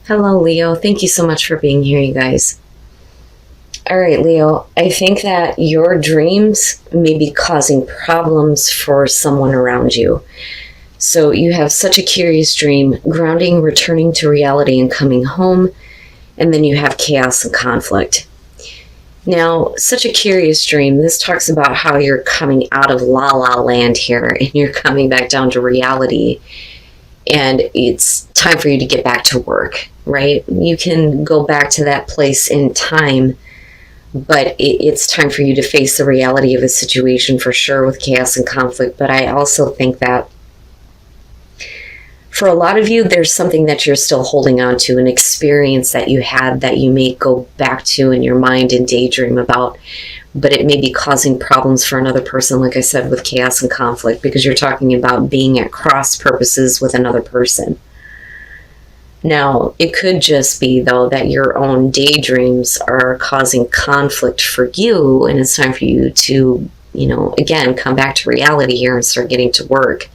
Hello, Leo. Thank you so much for being here, you guys. All right, Leo, I think that your dreams may be causing problems for someone around you. So you have such a curious dream, grounding, returning to reality, and coming home, and then you have chaos and conflict. Now, such a curious dream, this talks about how you're coming out of la la land here and you're coming back down to reality. And it's time for you to get back to work, right? You can go back to that place in time, but it's time for you to face the reality of a situation for sure with chaos and conflict. But I also think that for a lot of you, there's something that you're still holding on to, an experience that you had that you may go back to in your mind and daydream about, but it may be causing problems for another person, like I said, with chaos and conflict, because you're talking about being at cross purposes with another person. Now, it could just be, though, that your own daydreams are causing conflict for you, and it's time for you to, again, come back to reality here and start getting to work.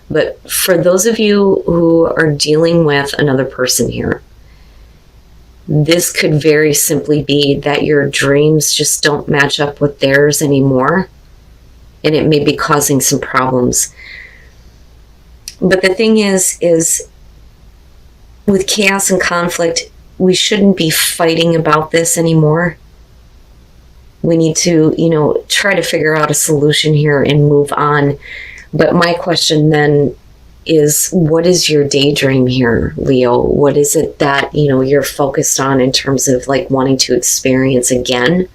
But for those of you who are dealing with another person here, this could very simply be that your dreams just don't match up with theirs anymore, and it may be causing some problems. But the thing is with chaos and conflict, we shouldn't be fighting about this anymore. We need to, try to figure out a solution here and move on. But my question then is, what is your daydream here, Leo? What is it that, you're focused on in terms of like wanting to experience again?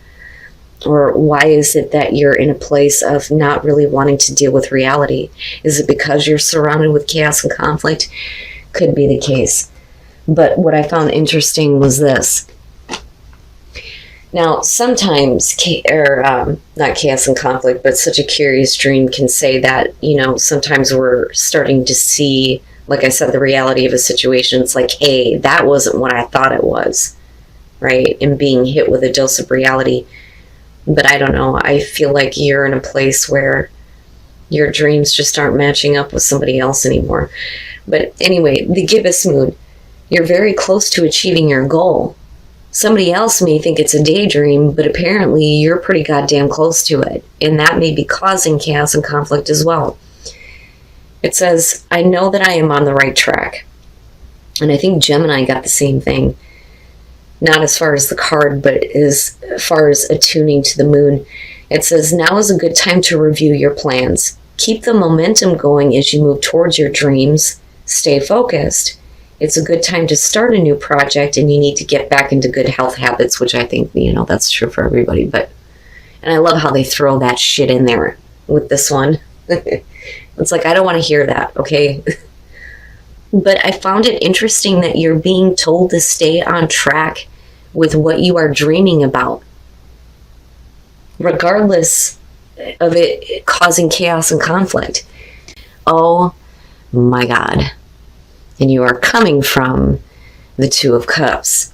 Or why is it that you're in a place of not really wanting to deal with reality? Is it because you're surrounded with chaos and conflict? Could be the case. But what I found interesting was this. Now, sometimes, not chaos and conflict, but such a curious dream can say that, sometimes we're starting to see, like I said, the reality of a situation. It's like, hey, that wasn't what I thought it was, right? And being hit with a dose of reality. But I don't know. I feel like you're in a place where your dreams just aren't matching up with somebody else anymore. But anyway, the gibbous moon, you're very close to achieving your goal. Somebody else may think it's a daydream, but apparently you're pretty goddamn close to it. And that may be causing chaos and conflict as well. It says, I know that I am on the right track. And I think Gemini got the same thing. Not as far as the card, but as far as attuning to the moon. It says, now is a good time to review your plans. Keep the momentum going as you move towards your dreams. Stay focused. It's a good time to start a new project, and you need to get back into good health habits, which I think, that's true for everybody. And I love how they throw that shit in there with this one. It's like, I don't want to hear that, okay? But I found it interesting that you're being told to stay on track with what you are dreaming about, regardless of it causing chaos and conflict. Oh my God. And you are coming from the Two of Cups.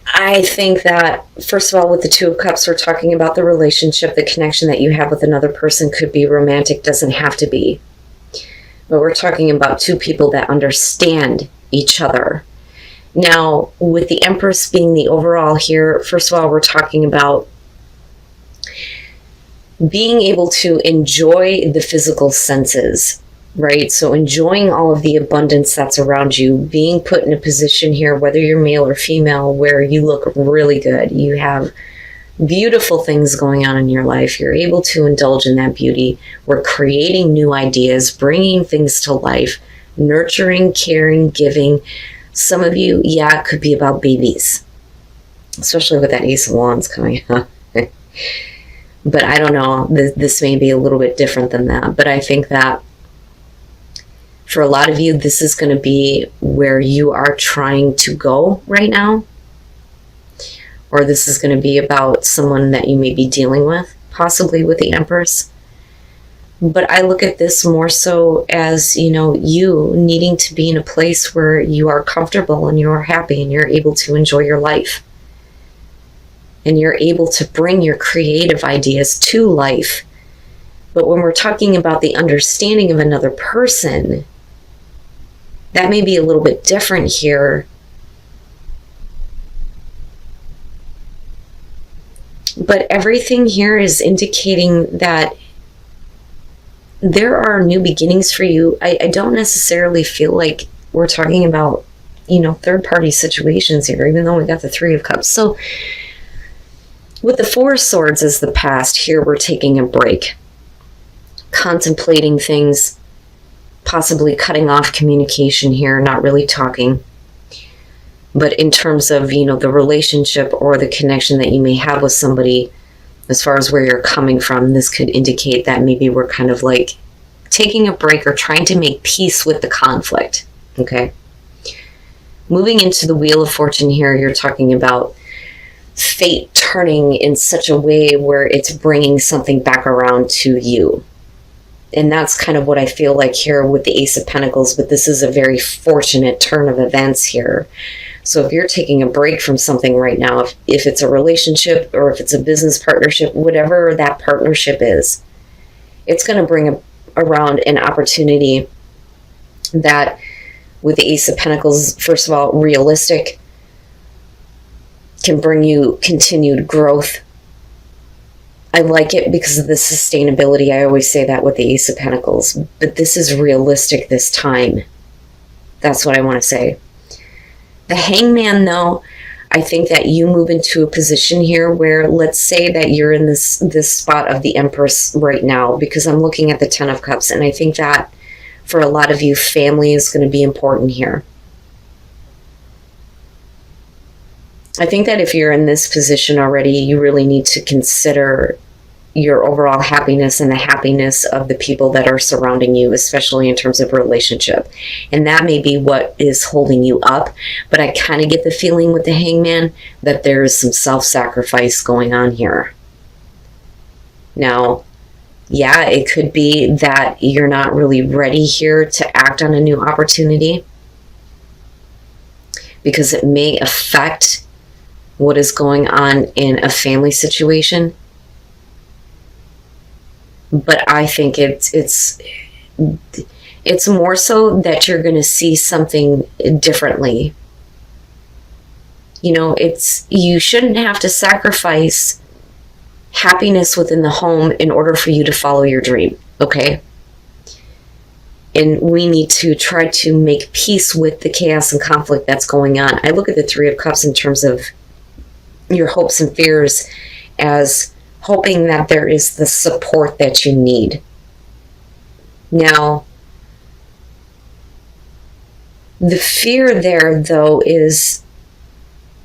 I think that, first of all, with the Two of Cups, we're talking about the relationship, the connection that you have with another person. Could be romantic, doesn't have to be. But we're talking about two people that understand each other. Now, with the Empress being the overall here, first of all, we're talking about being able to enjoy the physical senses. Right? So enjoying all of the abundance that's around you, being put in a position here, whether you're male or female, where you look really good. You have beautiful things going on in your life. You're able to indulge in that beauty. We're creating new ideas, bringing things to life, nurturing, caring, giving. Some of you, it could be about babies, especially with that Ace of Wands coming up. But I don't know. This may be a little bit different than that. But I think that for a lot of you, this is going to be where you are trying to go right now. Or this is going to be about someone that you may be dealing with, possibly with the Empress. But I look at this more so as, you needing to be in a place where you are comfortable and you are happy and you're able to enjoy your life. And you're able to bring your creative ideas to life. But when we're talking about the understanding of another person, That may be a little bit different here. But everything here is indicating that there are new beginnings for you. I don't necessarily feel like we're talking about, third-party situations here, even though we got the Three of Cups. So with the Four of Swords as the past, here we're taking a break, contemplating things, possibly cutting off communication here, not really talking. But in terms of, the relationship or the connection that you may have with somebody, as far as where you're coming from, this could indicate that maybe we're kind of like taking a break or trying to make peace with the conflict, okay? Moving into the Wheel of Fortune here, you're talking about fate turning in such a way where it's bringing something back around to you. And that's kind of what I feel like here with the Ace of Pentacles, but this is a very fortunate turn of events here. So if you're taking a break from something right now, if it's a relationship or if it's a business partnership, whatever that partnership is, it's going to bring around an opportunity that, with the Ace of Pentacles, first of all, realistic, can bring you continued growth. I like it because of the sustainability. I always say that with the Ace of Pentacles, but this is realistic this time. That's what I want to say. The Hangman, though, I think that you move into a position here where, let's say that you're in this spot of the Empress right now, because I'm looking at the Ten of Cups, and I think that for a lot of you, family is going to be important here. I think that if you're in this position already, you really need to consider your overall happiness and the happiness of the people that are surrounding you, especially in terms of relationship. And that may be what is holding you up, but I kind of get the feeling with the Hangman that there is some self-sacrifice going on here. Now, yeah, it could be that you're not really ready here to act on a new opportunity because it may affect what is going on in a family situation. But I think it's more so that you're going to see something differently. You shouldn't have to sacrifice happiness within the home in order for you to follow your dream, okay? And we need to try to make peace with the chaos and conflict that's going on. I look at the Three of Cups in terms of your hopes and fears as hoping that there is the support that you need. Now, the fear there, though, is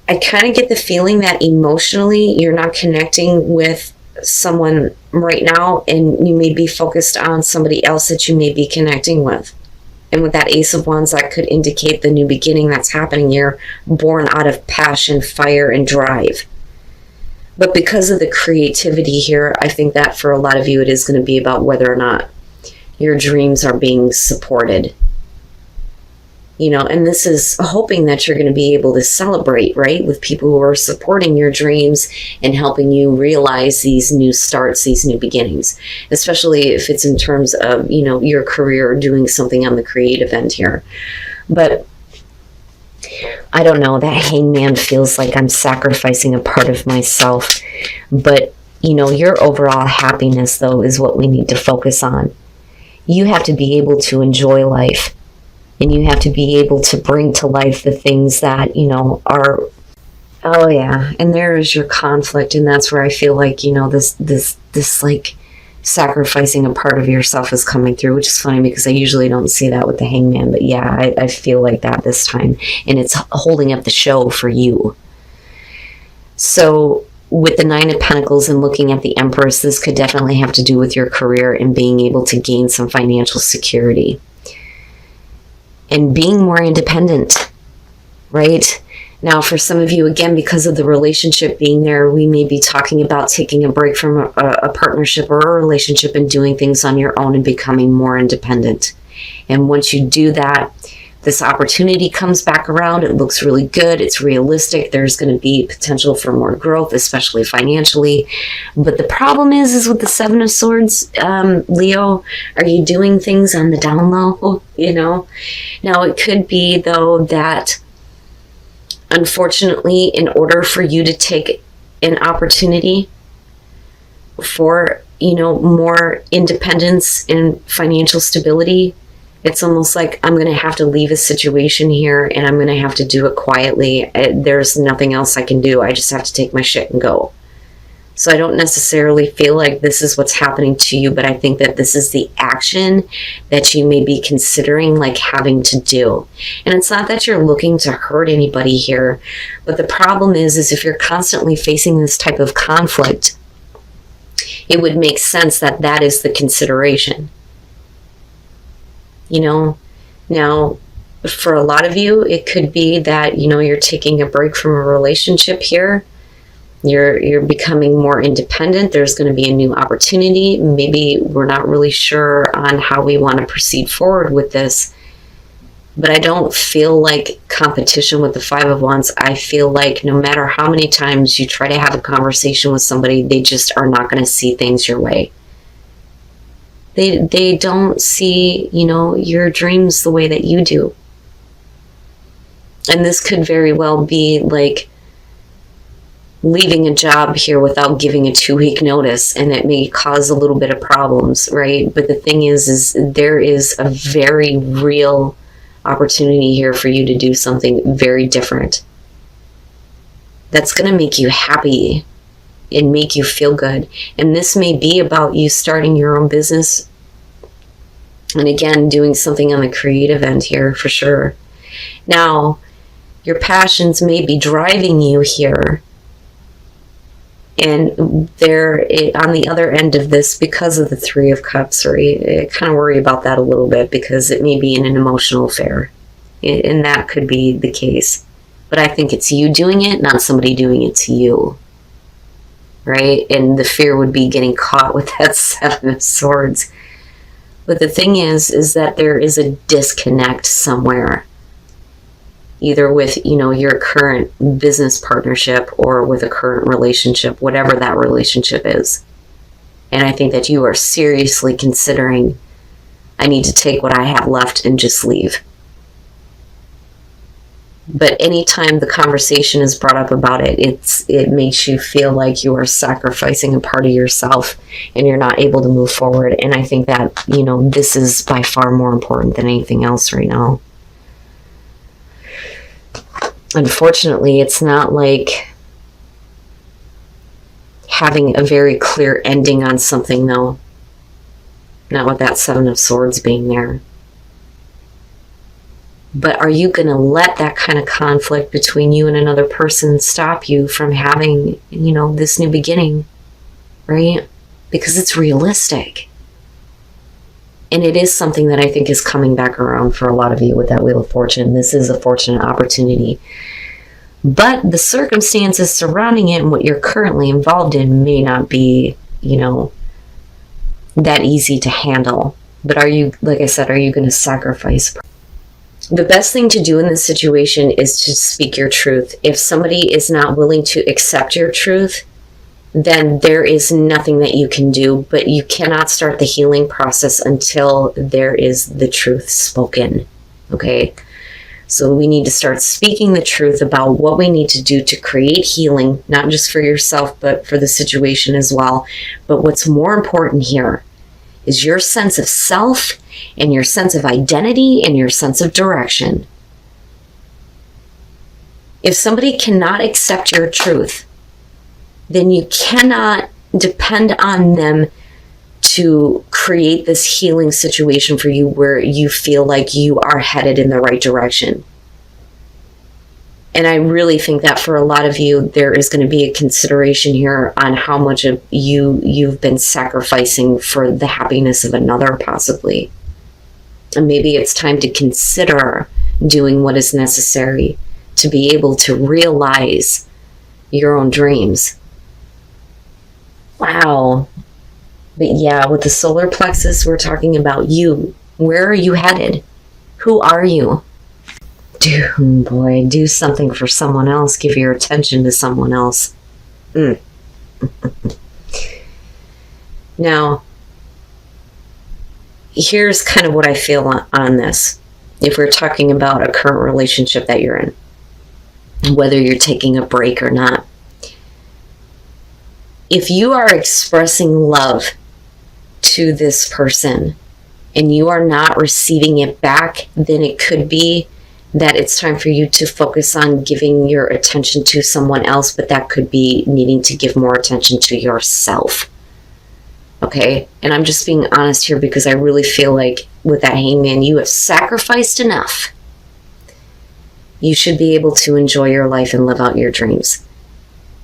I kind of get the feeling that emotionally you're not connecting with someone right now, and you may be focused on somebody else that you may be connecting with. And with that Ace of Wands, that could indicate the new beginning that's happening here, born out of passion, fire, and drive. But because of the creativity here, I think that for a lot of you, it is going to be about whether or not your dreams are being supported. And this is hoping that you're going to be able to celebrate, right, with people who are supporting your dreams and helping you realize these new starts, these new beginnings, especially if it's in terms of, your career or doing something on the creative end here. But I don't know, that Hangman feels like I'm sacrificing a part of myself. But, your overall happiness, though, is what we need to focus on. You have to be able to enjoy life. And you have to be able to bring to life the things that, are, oh yeah, and there is your conflict. And that's where I feel like, this like sacrificing a part of yourself is coming through, which is funny because I usually don't see that with the Hangman. But yeah, I feel like that this time. And it's holding up the show for you. So with the Nine of Pentacles and looking at the Empress, this could definitely have to do with your career and being able to gain some financial security. And being more independent, right? Now, for some of you, again, because of the relationship being there, we may be talking about taking a break from a partnership or a relationship and doing things on your own and becoming more independent. And once you do that, this opportunity comes back around. It looks really good. It's realistic. There's going to be potential for more growth, especially financially. But the problem is with the Seven of Swords, Leo, are you doing things on the down low? Now it could be, though, that unfortunately, in order for you to take an opportunity for, more independence and financial stability, it's almost like I'm going to have to leave a situation here and I'm going to have to do it quietly. There's nothing else I can do. I just have to take my shit and go. So I don't necessarily feel like this is what's happening to you, but I think that this is the action that you may be considering like having to do. And it's not that you're looking to hurt anybody here, but the problem is if you're constantly facing this type of conflict, it would make sense that that is the consideration. Now, for a lot of you, it could be that, you're taking a break from a relationship here. You're becoming more independent. There's going to be a new opportunity. Maybe we're not really sure on how we want to proceed forward with this. But I don't feel like competition with the Five of Wands. I feel like no matter how many times you try to have a conversation with somebody, they just are not going to see things your way. They don't see, your dreams the way that you do. And this could very well be like leaving a job here without giving a 2-week notice, and it may cause a little bit of problems, right? But the thing is there is a very real opportunity here for you to do something very different that's going to make you happy and make you feel good. And this may be about you starting your own business. And again, doing something on the creative end here for sure. Now, your passions may be driving you here. And they're on the other end of this because of the Three of Cups, right? I kind of worry about that a little bit because it may be in an emotional affair. And that could be the case. But I think it's you doing it, not somebody doing it to you. Right? And the fear would be getting caught with that Seven of Swords. But the thing is that there is a disconnect somewhere. Either with, your current business partnership or with a current relationship, whatever that relationship is. And I think that you are seriously considering, I need to take what I have left and just leave. But anytime the conversation is brought up about it, it makes you feel like you are sacrificing a part of yourself and you're not able to move forward. And I think that, this is by far more important than anything else right now. Unfortunately, it's not like having a very clear ending on something, though. Not with that Seven of Swords being there. But are you going to let that kind of conflict between you and another person stop you from having, this new beginning, right? Because it's realistic. And it is something that I think is coming back around for a lot of you with that Wheel of Fortune. This is a fortunate opportunity. But the circumstances surrounding it and what you're currently involved in may not be, that easy to handle. But are you, like I said, are you going to sacrifice? The best thing to do in this situation is to speak your truth. If somebody is not willing to accept your truth, then there is nothing that you can do, but you cannot start the healing process until there is the truth spoken. Okay? So we need to start speaking the truth about what we need to do to create healing, not just for yourself, but for the situation as well. But what's more important here is your sense of self and your sense of identity and your sense of direction. If somebody cannot accept your truth, then you cannot depend on them to create this healing situation for you where you feel like you are headed in the right direction. And I really think that for a lot of you, there is going to be a consideration here on how much of you've been sacrificing for the happiness of another, possibly. And maybe it's time to consider doing what is necessary to be able to realize your own dreams. Wow. But yeah, with the solar plexus, we're talking about you. Where are you headed? Who are you? Do something for someone else. Give your attention to someone else. Now, here's kind of what I feel on this. If we're talking about a current relationship that you're in, whether you're taking a break or not, if you are expressing love to this person and you are not receiving it back, then it could be that it's time for you to focus on giving your attention to someone else, but that could be needing to give more attention to yourself. Okay? And I'm just being honest here because I really feel like with that hangman, you have sacrificed enough. You should be able to enjoy your life and live out your dreams.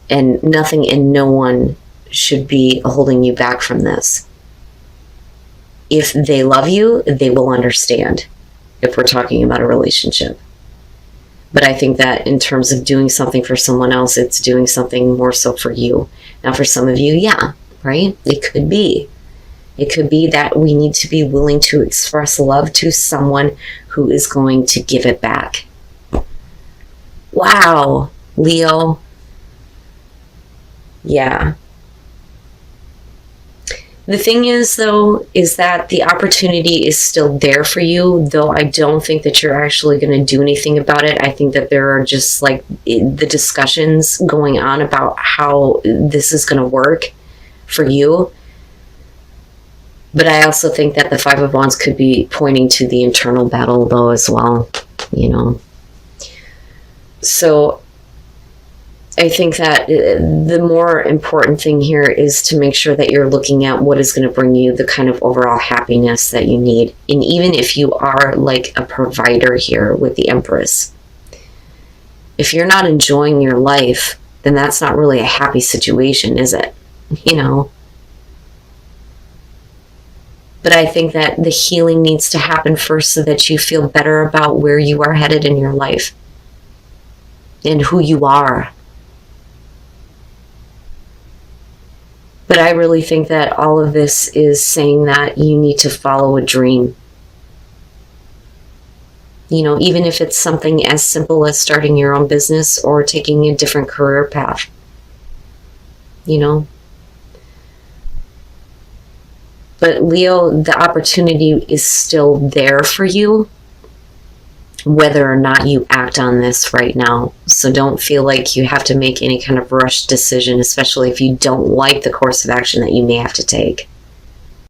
And nothing and no one should be holding you back from this. If they love you, they will understand if we're talking about a relationship. But I think that in terms of doing something for someone else, it's doing something more so for you. Now, for some of you, yeah, right? It could be. It could be that we need to be willing to express love to someone who is going to give it back. Wow, Leo. Yeah. The thing is, though, is that the opportunity is still there for you, though I don't think that you're actually going to do anything about it. I think that there are just like the discussions going on about how this is going to work for you. But I also think that the Five of Wands could be pointing to the internal battle, though, as well, you know. So I think that the more important thing here is to make sure that you're looking at what is going to bring you the kind of overall happiness that you need. And even if you are like a provider here with the Empress, if you're not enjoying your life, then that's not really a happy situation, is it? You know? But I think that the healing needs to happen first so that you feel better about where you are headed in your life and who you are. But I really think that all of this is saying that you need to follow a dream. You know, even if it's something as simple as starting your own business or taking a different career path. You know? But Leo, the opportunity is still there for you, whether or not you act on this right now. So don't feel like you have to make any kind of rushed decision, especially if you don't like the course of action that you may have to take.